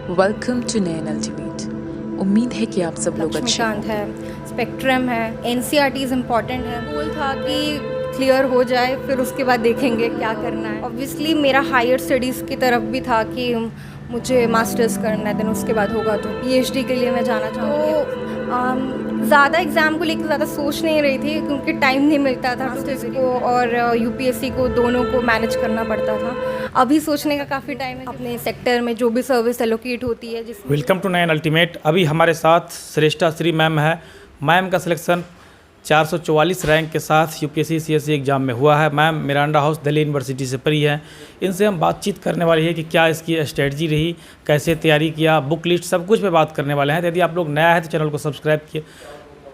Welcome to nine ultimate. उम्मीद है कि आप सब लोग अच्छे लक्ष्मीकांत है, स्पेक्ट्रम है, NCERT इम्पॉर्टेंट है। गोल था कि क्लियर हो जाए, फिर उसके बाद देखेंगे क्या करना है। ऑब्वियसली मेरा हायर स्टडीज़ की तरफ भी था कि मुझे मास्टर्स करना है, देन उसके बाद होगा तो PhD के लिए मैं जाना चाहूँगी। ज़्यादा एग्ज़ाम को लेकर ज़्यादा सोच नहीं रही थी क्योंकि टाइम नहीं मिलता था मास्टर्स को और UPSC को, दोनों को मैनेज करना पड़ता था। अभी सोचने का काफ़ी टाइम है अपने सेक्टर में जो भी सर्विस एलोकेट होती है जिसमें। Welcome to nine ultimate. अभी हमारे साथ श्रेष्ठा श्री मैम है। मैम का सिलेक्शन 444 रैंक के साथ UPSC CSE एग्ज़ाम में हुआ है। Ma'am Miranda house Delhi university से पढ़ी है। इनसे हम बातचीत करने वाले हैं कि क्या इसकी स्ट्रेटजी रही, कैसे तैयारी किया, बुक लिस्ट, सब कुछ पे बात करने वाले हैं। तो यदि आप लोग नया है तो चैनल को सब्सक्राइब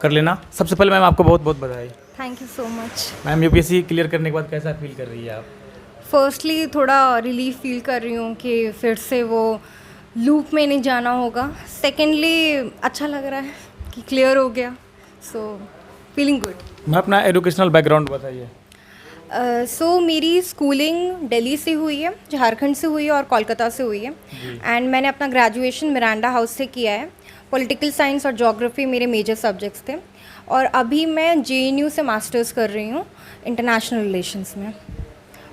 कर लेना। सबसे पहले मैम आपको बहुत बहुत बधाई। Thank you so much. Ma'am UPSC clear करने के बाद कैसा फील कर रही है आप? फर्स्टली थोड़ा रिलीफ फील कर रही हूँ कि फिर से वो लूप में नहीं जाना होगा। सेकेंडली अच्छा लग रहा है कि क्लियर हो गया, सो फीलिंग गुड। मैं अपना एजुकेशनल बैकग्राउंड बताइए। सो मेरी स्कूलिंग दिल्ली से हुई है, झारखंड से हुई है और कोलकाता से हुई है। एंड मैंने अपना ग्रेजुएशन मिरांडा हाउस से किया है। पॉलिटिकल साइंस और ज्योग्राफी मेरे मेजर सब्जेक्ट्स थे और अभी मैं JNU से मास्टर्स कर रही हूँ इंटरनेशनल रिलेशंस में।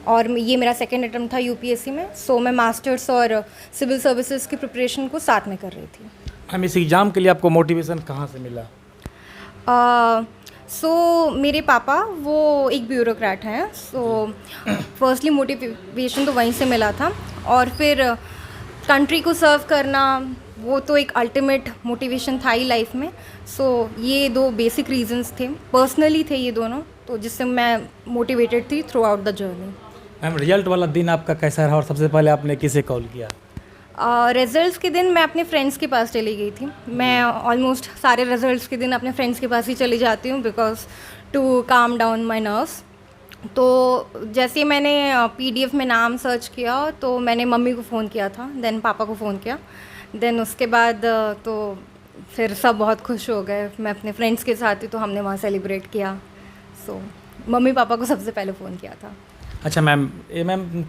और ये मेरा सेकेंड अटेम्प्ट था UPSC में। सो मैं मास्टर्स और सिविल सर्विसेज की प्रिपरेशन को साथ में कर रही थी। मैम इस एग्ज़ाम के लिए आपको मोटिवेशन कहाँ से मिला? मेरे पापा वो एक ब्यूरोक्रेट हैं। फर्स्टली मोटिवेशन तो वहीं से मिला था और फिर कंट्री को सर्व करना वो तो एक अल्टीमेट मोटिवेशन था ही लाइफ में। ये दो बेसिक रीजंस थे, पर्सनली थे ये दोनों, तो जिससे मैं मोटिवेटेड थी through out the journey. Ma'am result वाला दिन आपका कैसा रहा और सबसे पहले आपने किसे कॉल किया? रिज़ल्ट्स के दिन मैं अपने फ्रेंड्स के पास चली गई थी। मैं ऑलमोस्ट सारे रिज़ल्ट्स के दिन अपने फ्रेंड्स के पास ही चली जाती हूँ because to calm down my nerves. तो जैसे मैंने PDF में नाम सर्च किया तो मैंने मम्मी को फ़ोन किया था, देन पापा को फ़ोन किया, देन उसके बाद तो फिर सब बहुत खुश हो गए। मैं अपने फ्रेंड्स के साथ थी तो हमने वहाँ सेलिब्रेट किया। मम्मी पापा को सबसे पहले फ़ोन किया था। अच्छा मैम,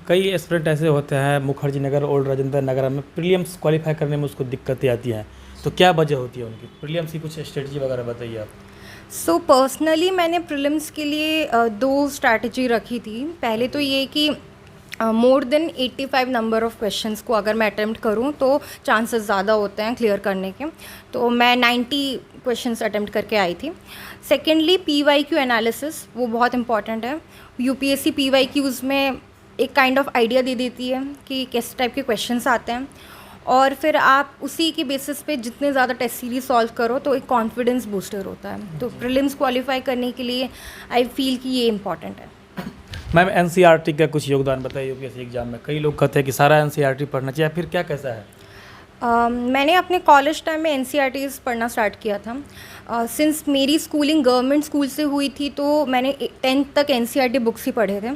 कई एस्पिरेंट ऐसे होते हैं मुखर्जी नगर, ओल्ड राजेंद्र नगर में प्रीलिम्स क्वालिफाई करने में उसको दिक्कतें आती हैं, तो क्या वजह होती है उनकी? प्रीलिम्स की कुछ स्ट्रेटजी वगैरह बताइए आप। पर्सनली मैंने प्रीलिम्स के लिए 2 स्ट्रैटेजी रखी थी। पहले तो ये कि more than 85 number of questions को अगर मैं अटैम्प्ट करूं तो चांसेस ज़्यादा होते हैं क्लियर करने के, तो मैं 90 क्वेश्चंस अटैम्प्ट करके आई थी। सेकेंडली PYQ एनालिसिस वो बहुत इंपॉर्टेंट है। UPSC PYQs में एक काइंड ऑफ आइडिया दे देती है कि किस टाइप के क्वेश्चंस आते हैं और फिर आप उसी के बेसिस पे जितने ज़्यादा टेस्ट सीरीज सॉल्व करो तो एक कॉन्फिडेंस बूस्टर होता है। तो प्रीलिम्स क्वालिफाई करने के लिए आई फील कि ये इंपॉर्टेंट है। मैम NCERT का कुछ योगदान बताइए UPSC एग्जाम में। कई लोग कहते हैं कि सारा NCERT पढ़ना चाहिए, फिर क्या कैसा है? मैंने अपने कॉलेज टाइम में NCERTs पढ़ना स्टार्ट किया था। सिंस मेरी स्कूलिंग गवर्नमेंट स्कूल से हुई थी तो मैंने 10th तक NCERT बुक्स ही पढ़े थे।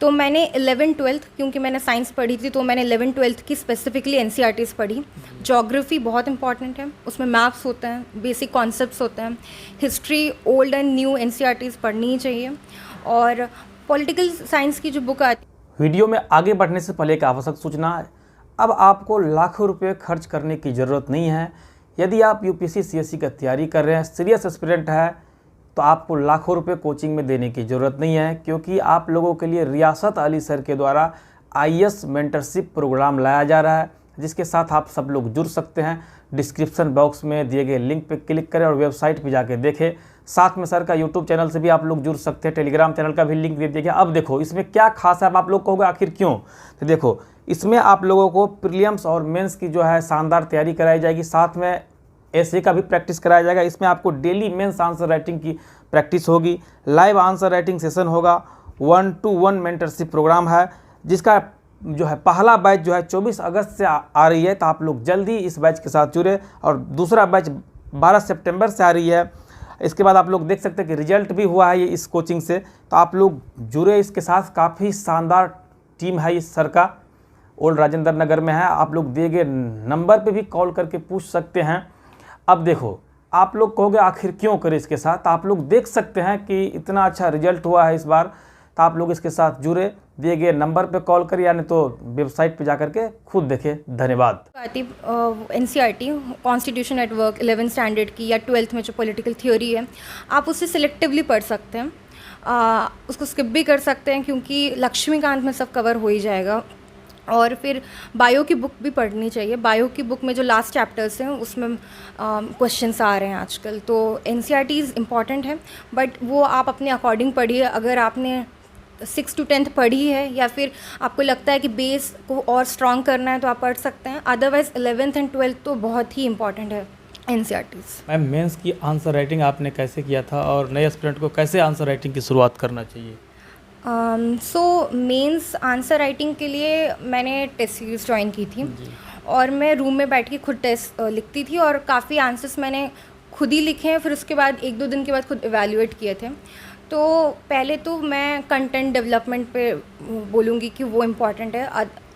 तो मैंने 11th-12th, क्योंकि मैंने साइंस पढ़ी थी तो मैंने 11th-12th की स्पेसिफिकली NCERTs पढ़ी। ज्योग्राफी बहुत इंपॉर्टेंट है, उसमें मैप्स होते हैं, बेसिक कॉन्सेप्ट्स होते हैं। History old and new NCERTs पढ़नी ही चाहिए। और पॉलिटिकल साइंस की जो बुक आती। वीडियो में आगे बढ़ने से पहले एक आवश्यक सूचना है, अब आपको लाखों रुपए खर्च करने की ज़रूरत नहीं है। यदि आप UPSC CSE की तैयारी कर रहे हैं, सीरियस एस्पिरेंट है, तो आपको लाखों रुपए कोचिंग में देने की ज़रूरत नहीं है, क्योंकि आप लोगों के लिए रियासत अली सर के द्वारा IAS मेंटरशिप प्रोग्राम लाया जा रहा है, जिसके साथ आप सब लोग जुड़ सकते हैं। डिस्क्रिप्शन बॉक्स में दिए गए लिंक पर क्लिक करें और वेबसाइट पर जाके देखें। साथ में सर का YouTube चैनल से भी आप लोग जुड़ सकते हैं, टेलीग्राम चैनल का भी लिंक दे दिया गया। अब देखो इसमें क्या खास है, अब आप लोग कहोगे आखिर क्यों, तो देखो इसमें आप लोगों को प्रीलिम्स और मेंस की जो है शानदार तैयारी कराई जाएगी, साथ में ऐसे का भी प्रैक्टिस कराया जाएगा। इसमें आपको डेली मेंस आंसर राइटिंग की प्रैक्टिस होगी, लाइव आंसर राइटिंग सेशन होगा, 1-to-1 मेंटरशिप प्रोग्राम है, जिसका जो है पहला बैच जो है 24 अगस्त से आ रही है, तो आप लोग जल्दी इस बैच के साथ जुड़े। और दूसरा बैच 12 सितंबर से आ रही है। इसके बाद आप लोग देख सकते हैं कि रिजल्ट भी हुआ है ये इस कोचिंग से, तो आप लोग जुड़े इसके साथ। काफ़ी शानदार टीम है इस सर का, ओल्ड राजेंद्र नगर में है। आप लोग दिए गए नंबर पे भी कॉल करके पूछ सकते हैं। अब देखो आप लोग कहोगे आखिर क्यों करें इसके साथ, आप लोग देख सकते हैं कि इतना अच्छा रिजल्ट हुआ है इस बार। तो आप लोग इसके साथ जुड़े, दिए गए नंबर पे कॉल करिए या नहीं तो वेबसाइट पे जा करके खुद देखें। धन्यवाद। NCERT constitution at work 11th standard की या 12th में जो पॉलिटिकल थ्योरी है, आप उससे सिलेक्टिवली पढ़ सकते हैं। उसको स्किप भी कर सकते हैं क्योंकि लक्ष्मीकांत में सब कवर हो ही जाएगा। और फिर बायो की बुक भी पढ़नी चाहिए। बायो की बुक में जो लास्ट चैप्टर्स हैं उसमें क्वेश्चंस आ रहे हैं आजकल, तो NCERT इम्पॉर्टेंट है, बट वो आप अपने अकॉर्डिंग पढ़िए। अगर आपने 6 to 10th पढ़ी है या फिर आपको लगता है कि बेस को और स्ट्रॉन्ग करना है तो आप पढ़ सकते हैं। अदरवाइज़ 11th and 12th तो बहुत ही इंपॉर्टेंट है NCERTs। मैम, मेंस की आंसर राइटिंग आपने कैसे किया था और नए एस्पिरेंट को कैसे आंसर राइटिंग की शुरुआत करना चाहिए? मेंस आंसर राइटिंग के लिए मैंने टेस्ट सीरीज़ ज्वाइन की थी और मैं रूम में बैठ के खुद टेस्ट लिखती थी और काफ़ी आंसर्स मैंने खुद ही लिखे हैं। फिर उसके बाद 1-2 दिन के बाद खुद इवैल्यूएट किए थे। तो पहले तो मैं कंटेंट डेवलपमेंट पे बोलूँगी कि वो इम्पॉर्टेंट है।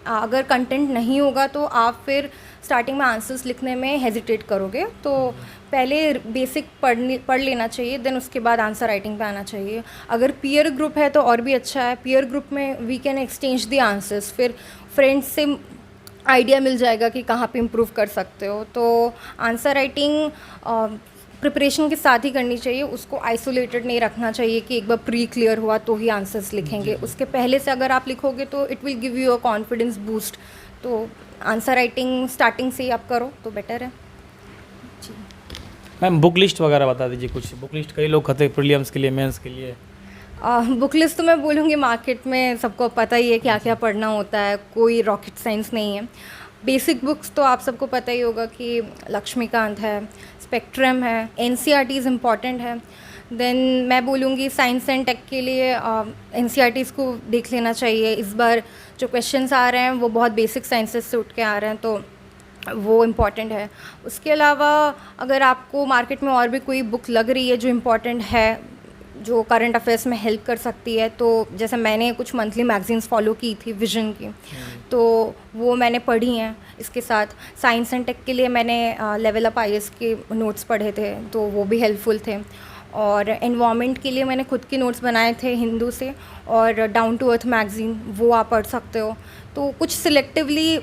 अगर कंटेंट नहीं होगा तो आप फिर स्टार्टिंग में आंसर्स लिखने में हेजिटेट करोगे, तो पहले बेसिक पढ़ लेना चाहिए, देन उसके बाद आंसर राइटिंग पे आना चाहिए। अगर पीयर ग्रुप है तो और भी अच्छा है। पीयर ग्रुप में we can exchange the answers, फिर फ्रेंड्स से आइडिया मिल जाएगा कि कहाँ पे इम्प्रूव कर सकते हो। तो आंसर राइटिंग प्रिपरेशन के साथ ही करनी चाहिए, उसको आइसोलेटेड नहीं रखना चाहिए कि एक बार प्री क्लियर हुआ तो ही आंसर्स लिखेंगे। उसके पहले से अगर आप लिखोगे तो it will give you a confidence boost. तो आंसर राइटिंग स्टार्टिंग से ही आप करो तो बेटर है जी। मैम, बुक लिस्ट वगैरह बता दीजिए कुछ। बुक लिस्ट कई लोग कहते हैं प्रीलिम्स के लिए, मेंस के लिए। बुक लिस्ट तो मैं बोलूँगी मार्केट में सबको पता ही है क्या क्या पढ़ना होता है, कोई रॉकेट साइंस नहीं है। बेसिक बुक्स तो आप सबको पता ही होगा कि लक्ष्मीकांत है, स्पेक्ट्रम है, NCERTs इम्पॉर्टेंट है। देन मैं बोलूँगी साइंस एंड टेक के लिए NCERTs को देख लेना चाहिए। इस बार जो क्वेश्चंस आ रहे हैं वो बहुत बेसिक साइंसेस से उठ के आ रहे हैं, तो वो इम्पॉर्टेंट है। उसके अलावा अगर आपको मार्केट में और भी कोई बुक लग रही है जो इम्पॉर्टेंट है, जो करंट अफेयर्स में हेल्प कर सकती है, तो जैसे मैंने कुछ मंथली मैगजीन्स फॉलो की थी विजन की, तो वो मैंने पढ़ी हैं। इसके साथ साइंस एंड टेक के लिए मैंने लेवल अप IAS के नोट्स पढ़े थे, तो वो भी हेल्पफुल थे। और एनवायरनमेंट के लिए मैंने खुद के नोट्स बनाए थे हिंदू से, और डाउन टू अर्थ मैगज़ीन, वो आप पढ़ सकते हो। तो कुछ सिलेक्टिवली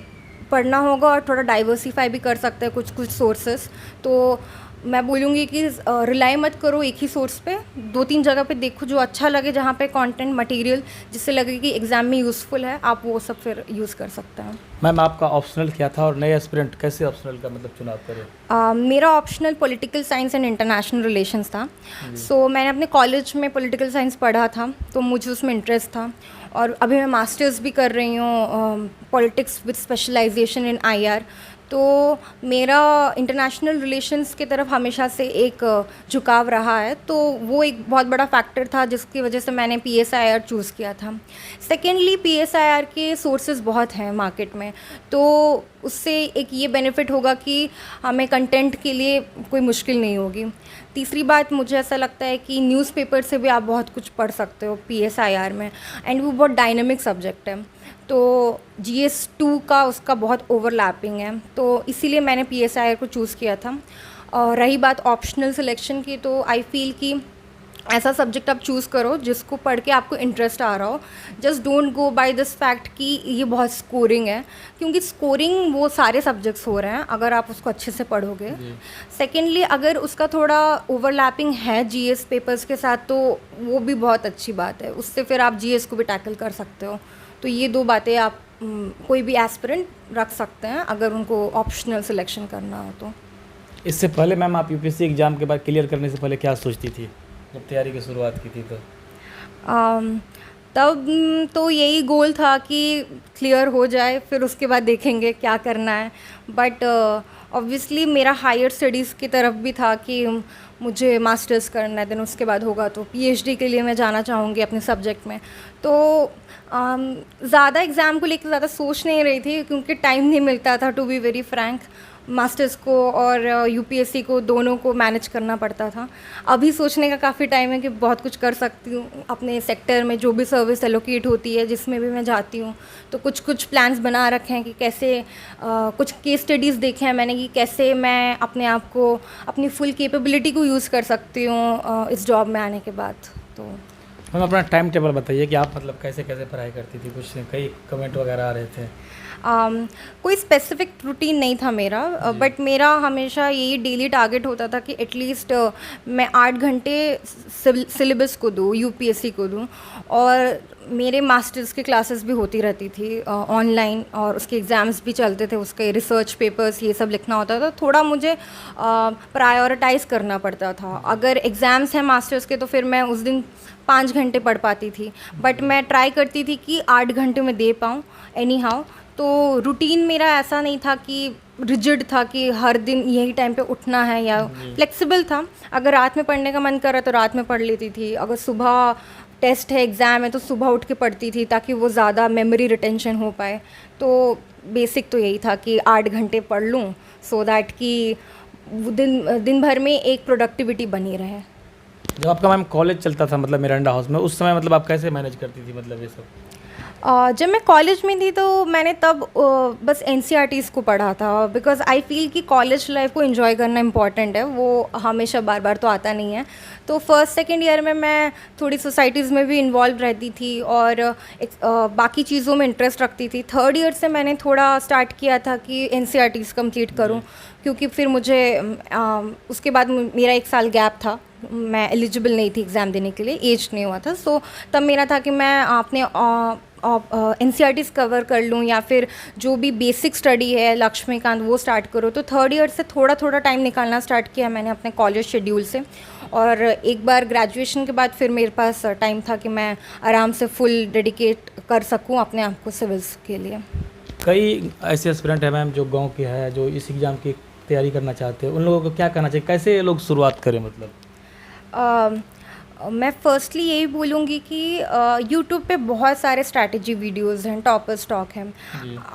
पढ़ना होगा और थोड़ा डाइवर्सिफाई भी कर सकते हैं कुछ सोर्सेस। तो मैं बोलूँगी कि रिलाई मत करो एक ही सोर्स पे, 2-3 जगह पे देखो जो अच्छा लगे, जहाँ पे कंटेंट मटेरियल जिससे लगे कि एग्ज़ाम में यूज़फुल है, आप वो सब फिर यूज़ कर सकते हैं। मैम, आपका ऑप्शनल क्या था और नए एस्पिरेंट कैसे ऑप्शनल का मतलब चुनाव करें? मेरा optional political science and international relations था। सो मैंने अपने कॉलेज में पॉलिटिकल साइंस पढ़ा था, तो मुझे उसमें इंटरेस्ट था। और अभी मैं मास्टर्स भी कर रही हूँ politics with specialisation in IR। तो मेरा इंटरनेशनल रिलेशंस की तरफ हमेशा से एक झुकाव रहा है, तो वो एक बहुत बड़ा फैक्टर था जिसकी वजह से मैंने PSIR चूज़ किया था। सेकेंडली, PSIR के सोर्सेज बहुत हैं मार्केट में, तो उससे एक ये बेनिफिट होगा कि हमें कंटेंट के लिए कोई मुश्किल नहीं होगी। तीसरी बात, मुझे ऐसा लगता है कि न्यूज़पेपर से भी आप बहुत कुछ पढ़ सकते हो PSIR में, एंड वो बहुत डायनेमिक सब्जेक्ट है। तो GS2 का उसका बहुत ओवरलैपिंग है, तो इसीलिए मैंने PSIR को चूज़ किया था। और रही बात ऑप्शनल सिलेक्शन की, तो आई फील कि ऐसा सब्जेक्ट आप चूज़ करो जिसको पढ़ के आपको इंटरेस्ट आ रहा हो। Just don't go by this fact कि ये बहुत स्कोरिंग है, क्योंकि स्कोरिंग वो सारे सब्जेक्ट्स हो रहे हैं अगर आप उसको अच्छे से पढ़ोगे। सेकेंडली, अगर उसका थोड़ा ओवरलैपिंग है GS पेपर्स के साथ, तो वो भी बहुत अच्छी बात है, उससे फिर आप GS को भी टैकल कर सकते हो। तो ये 2 बातें आप कोई भी एस्पिरेंट रख सकते हैं अगर उनको ऑप्शनल सिलेक्शन करना हो तो। इससे पहले मैम, आप UPSC एग्ज़ाम के बाद क्लियर करने से पहले क्या सोचती थी जब तैयारी की शुरुआत की थी? तो तब तो यही गोल था कि क्लियर हो जाए, फिर उसके बाद देखेंगे क्या करना है। बट ऑब्वियसली मेरा हायर स्टडीज़ की तरफ भी था कि मुझे मास्टर्स करना है, देन उसके बाद होगा तो PhD के लिए मैं जाना चाहूँगी अपने सब्जेक्ट में। तो ज़्यादा एग्ज़ाम को लेकर ज़्यादा सोच नहीं रही थी, क्योंकि टाइम नहीं मिलता था, to be very frank. Masters को और UPSC को दोनों को मैनेज करना पड़ता था। अभी सोचने का काफ़ी टाइम है कि बहुत कुछ कर सकती हूँ अपने सेक्टर में, जो भी सर्विस एलोकेट होती है जिसमें भी मैं जाती हूँ। तो कुछ प्लान्स बना रखे हैं कि कैसे कुछ केस स्टडीज़ देखे हैं मैंने कि कैसे मैं अपने आप को, अपनी फुल कैपेबिलिटी को यूज़ कर सकती हूँ इस जॉब में आने के बाद। तो हम अपना टाइम टेबल बताइए कि आप मतलब कैसे कैसे पढ़ाई करती थी, कुछ कई कमेंट वगैरह आ रहे थे। कोई स्पेसिफिक रूटीन नहीं था मेरा, बट मेरा हमेशा यही डेली टारगेट होता था कि एटलीस्ट मैं 8 घंटे सिलेबस को दूँ, यूपीएससी को दूँ। और मेरे मास्टर्स की क्लासेस भी होती रहती थी ऑनलाइन, और उसके एग्ज़ाम्स भी चलते थे, उसके रिसर्च पेपर्स ये सब लिखना होता था। थोड़ा मुझे प्रायोरिटाइज़ करना पड़ता था। अगर एग्ज़ाम्स हैं मास्टर्स के तो फिर मैं उस दिन 5 घंटे पढ़ पाती थी, बट मैं ट्राई करती थी कि 8 घंटे में दे पाऊँ एनी हाउ। तो रूटीन मेरा ऐसा नहीं था कि रिजिड था कि हर दिन यही टाइम पे उठना है, या फ्लेक्सिबल था। अगर रात में पढ़ने का मन कर रहा तो रात में पढ़ लेती थी, अगर सुबह टेस्ट है, एग्ज़ाम है तो सुबह उठ के पढ़ती थी ताकि वो ज़्यादा मेमोरी रिटेंशन हो पाए। तो बेसिक तो यही था कि 8 घंटे पढ़ लूँ, सो दैट कि दिन भर में एक प्रोडक्टिविटी बनी रहे। जब आपका मैम कॉलेज चलता था मतलब मिरांडा हाउस में, उस समय मतलब आप कैसे मैनेज करती थी मतलब ये सब? जब मैं कॉलेज में थी तो मैंने तब बस एनसीईआरटीज़ को पढ़ा था, बिकॉज आई फील कि कॉलेज लाइफ को एंजॉय करना इम्पॉर्टेंट है, वो हमेशा बार बार तो आता नहीं है। तो फर्स्ट सेकेंड ईयर में मैं थोड़ी सोसाइटीज़ में भी इन्वॉल्व रहती थी और बाकी चीज़ों में इंटरेस्ट रखती थी। थर्ड ईयर से मैंने थोड़ा स्टार्ट किया था कि एनसीईआरटीज़ कंप्लीट करूं, क्योंकि फिर मुझे उसके बाद मेरा 1 साल गैप था, मैं एलिजिबल नहीं थी एग्ज़ाम देने के लिए, एज नहीं हुआ था। सो तब मेरा था कि मैं अपने एनसीईआरटीज़ कवर कर लूँ, या फिर जो भी बेसिक स्टडी है लक्ष्मीकांत वो स्टार्ट करो। तो थर्ड ईयर से थोड़ा थोड़ा टाइम निकालना स्टार्ट किया मैंने अपने कॉलेज शेड्यूल से, और एक बार ग्रेजुएशन के बाद फिर मेरे पास टाइम था कि मैं आराम से फुल डेडिकेट कर सकूँ अपने आप को सिविल्स के लिए। कई ऐसे एस्पिरेंट हैं मैम जो गांव के हैं, जो इस एग्ज़ाम की तैयारी करना चाहते हैं, उन लोगों को क्या करना चाहिए, कैसे लोग शुरुआत करें मतलब? मैं फर्स्टली यही बोलूँगी कि यूट्यूब पे बहुत सारे स्ट्रैटेजी वीडियोस हैं, टॉपर स्टॉक हैं।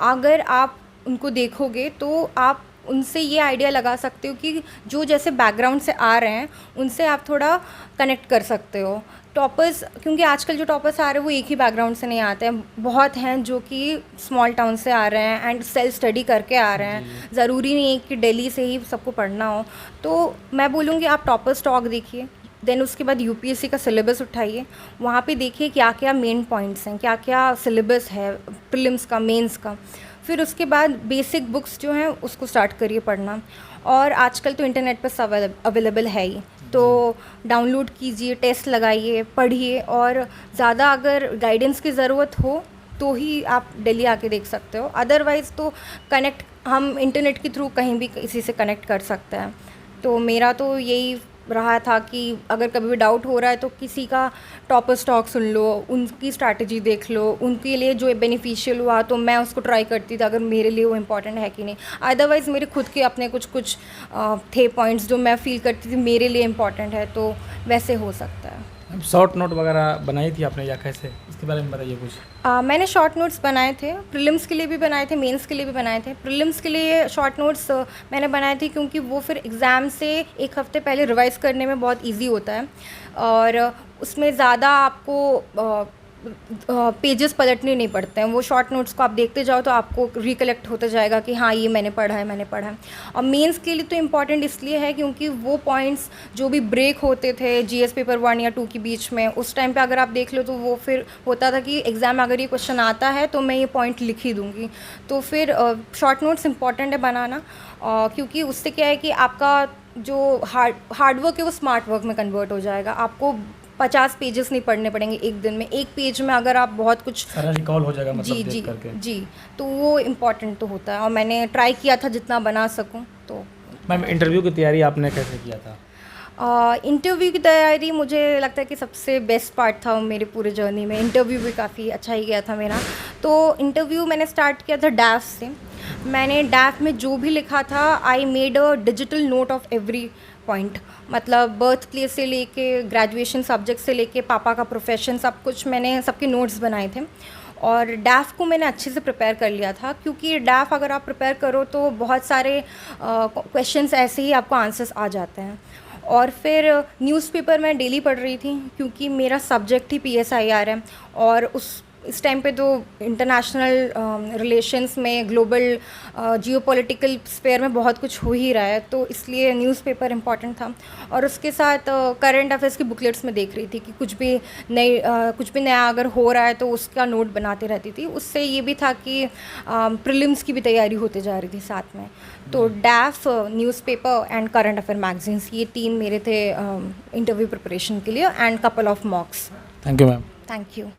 अगर आप उनको देखोगे तो आप उनसे ये आइडिया लगा सकते हो कि जो जैसे बैकग्राउंड से आ रहे हैं उनसे आप थोड़ा कनेक्ट कर सकते हो। टॉपर्स, क्योंकि आजकल जो टॉपर्स आ रहे हैं वो एक ही बैकग्राउंड से नहीं आते हैं, बहुत हैं जो कि स्मॉल टाउन से आ रहे हैं एंड सेल्फ स्टडी करके आ रहे हैं। ज़रूरी नहीं है कि दिल्ली से ही सबको पढ़ना हो। तो मैं बोलूँगी आप टॉपर स्टॉक देखिए, देन उसके बाद यूपीएससी का सिलेबस उठाइए, वहाँ पे देखिए क्या क्या मेन पॉइंट्स हैं, क्या क्या सिलेबस है प्रीलिम्स का, मेंस का। फिर उसके बाद बेसिक बुक्स जो हैं उसको स्टार्ट करिए पढ़ना, और आजकल तो इंटरनेट पर सब अवेलेबल है ही, तो डाउनलोड कीजिए, टेस्ट लगाइए, पढ़िए, और ज़्यादा अगर गाइडेंस की ज़रूरत हो तो ही आप दिल्ली आके देख सकते हो। अदरवाइज़ तो कनेक्ट हम इंटरनेट के थ्रू कहीं भी किसी से कनेक्ट कर सकते हैं। तो मेरा तो यही रहा था कि अगर कभी भी डाउट हो रहा है तो किसी का टॉपर स्टॉक सुन लो, उनकी स्ट्रैटेजी देख लो, उनके लिए जो बेनिफिशियल हुआ तो मैं उसको ट्राई करती थी अगर मेरे लिए वो इम्पॉर्टेंट है कि नहीं। अदरवाइज़ मेरे खुद के अपने कुछ थे पॉइंट्स जो मैं फील करती थी मेरे लिए इम्पॉर्टेंट है, तो वैसे हो सकता है। शॉर्ट नोट वगैरह बनाई थी आपने या कैसे, इसके बारे में बताइए कुछ। मैंने शॉर्ट नोट्स बनाए थे, प्रीलिम्स के लिए भी बनाए थे, मेंस के लिए भी बनाए थे। प्रीलिम्स के लिए शॉर्ट नोट्स मैंने बनाए थे क्योंकि वो फिर एग्ज़ाम से 1 हफ़्ते पहले रिवाइज़ करने में बहुत इजी होता है, और उसमें ज़्यादा आपको पेजेस पलटने नहीं पड़ते हैं। वो शॉर्ट नोट्स को आप देखते जाओ तो आपको रिकलेक्ट होता जाएगा कि हाँ ये मैंने पढ़ा है। और मेंस के लिए तो इम्पॉर्टेंट इसलिए है क्योंकि वो पॉइंट्स जो भी ब्रेक होते थे जीएस पेपर 1 या 2 के बीच में, उस टाइम पे अगर आप देख लो तो वो फिर होता था कि एग्ज़ाम में अगर ये क्वेश्चन आता है तो मैं ये पॉइंट लिख ही दूँगी। तो फिर शॉर्ट नोट्स इम्पॉर्टेंट है बनाना, क्योंकि उससे क्या है कि आपका जो हार्डवर्क है वो स्मार्ट वर्क में कन्वर्ट हो जाएगा। आपको 50 पेजेस नहीं पढ़ने पड़ेंगे एक दिन में, एक पेज में अगर आप बहुत कुछ सारा रिकॉल हो जाएगा मतलब जी देख करके। जी, तो वो इम्पॉर्टेंट तो होता है, और मैंने ट्राई किया था जितना बना सकूं। तो मैम इंटरव्यू की तैयारी आपने कैसे किया था? इंटरव्यू की तैयारी मुझे लगता है कि सबसे बेस्ट पार्ट था मेरे पूरे जर्नी में। इंटरव्यू भी काफ़ी अच्छा ही गया था मेरा। तो इंटरव्यू मैंने स्टार्ट किया था डैफ से। मैंने डैफ में जो भी लिखा था I made a digital note of every point, मतलब बर्थ प्लेस से लेके ग्रेजुएशन सब्जेक्ट से लेके पापा का प्रोफेशन, सब कुछ मैंने सबके नोट्स बनाए थे। और डैफ को मैंने अच्छे से प्रिपेयर कर लिया था, क्योंकि डैफ अगर आप प्रिपेयर करो तो बहुत सारे क्वेश्चंस ऐसे ही आपको आंसर्स आ जाते हैं। और फिर न्यूज़पेपर मैं डेली पढ़ रही थी क्योंकि मेरा सब्जेक्ट ही PSIR है, और इस टाइम पे तो इंटरनेशनल रिलेशंस में, ग्लोबल जियोपॉलिटिकल स्फेयर में बहुत कुछ हो ही रहा है, तो इसलिए न्यूज़पेपर इम्पॉर्टेंट था। और उसके साथ करंट अफेयर्स की बुकलेट्स में देख रही थी कि कुछ भी नया अगर हो रहा है तो उसका नोट बनाते रहती थी। उससे ये भी था कि प्रीलिम्स की भी तैयारी होते जा रही थी साथ में। तो डैफ, newspaper and current affair magazines, ये 3 मेरे थे इंटरव्यू प्रिपरेशन के लिए, and couple of मॉक्स। Thank you ma'am. Thank you.